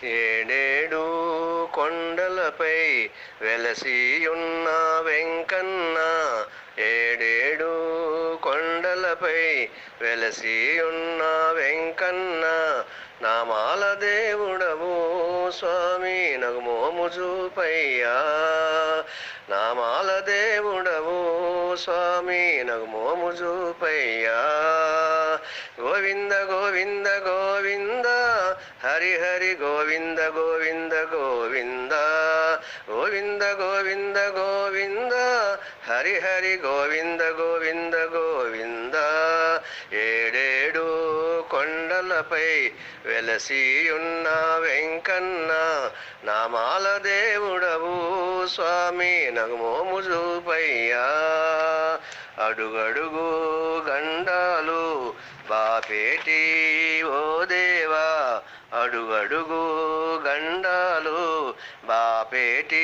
ఏడేడు కొండలపై వెలసియున్న వెంకన్న, ఏడేడు కొండలపై వెలసియున్న వెంకన్న, నామాల దేవుడవు స్వామి నగు మోము చూపయ్యా, నామాల దేవుడవు స్వామి నగు మోము చూపయ్యా. గోవింద గోవింద గోవింద హరి హరి గోవింద గోవింద గోవింద, గోవింద గోవింద గోవింద హరి హరి గోవింద గోవింద గోవింద. ఏడేడు కొండలపై వెలసియున్న వెంకన్న, నామాల దేవుడవు స్వామి నగు మోము చూపయ్యా. అడుగడుగు గండాలు బాపేటి ఓ దేవా, అడుగడుగు గండాలు బాపేటి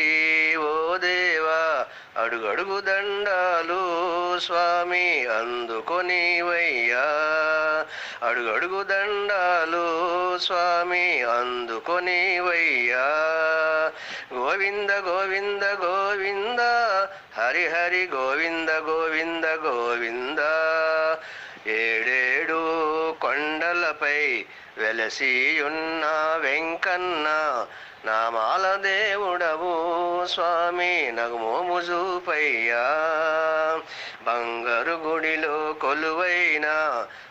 ఓ దేవా, అడుగడుగు దండాలు స్వామి అందుకొనివయ్యా, అడుగడుగు దండాలు స్వామి అందుకొనివయ్యా. గోవింద గోవింద గోవింద హరి హరి గోవింద గోవింద గోవింద. ఏడేడు కొండలపై వెలసియున్న వెంకన్న, నామాల దేవుడవు స్వామి నగు మోము చూపయ్యా. బంగారు గుడిలో కొలువైన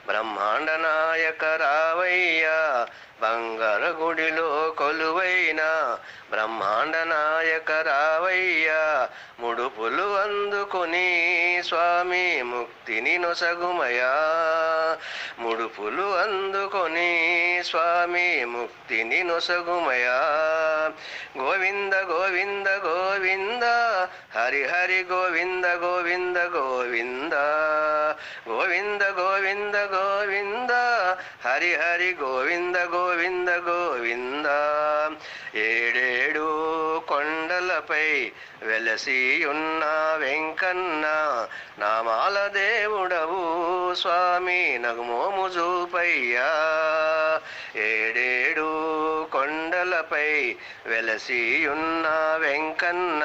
బ్రహ్మాండ నాయక రావయ్యా, బంగారు గుడిలో కొలువైన బ్రహ్మాండ నాయక రావయ్యా. ముడుపులు అందుకుని స్వామి ముక్తిని నొసగుమయా, ముడుపులు అందుకొని స్వామి ముక్తిని నొసగుమయా. గోవింద గోవింద గోవింద హరి హరి గోవింద గోవింద గోవింద, గోవింద గోవింద గోవింద హరి హరి గోవింద గోవింద గోవింద. ఏడేడు కొండలపై వెలసియున్న వెంకన్న, నామాల దేవుడవు స్వామి నగు మోము చూపయ్యా. ఏడేడు కొండలపై వెలసియున్న వెంకన్న,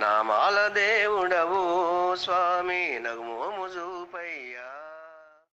నామాల దేవుడవు స్వామి నగు మోము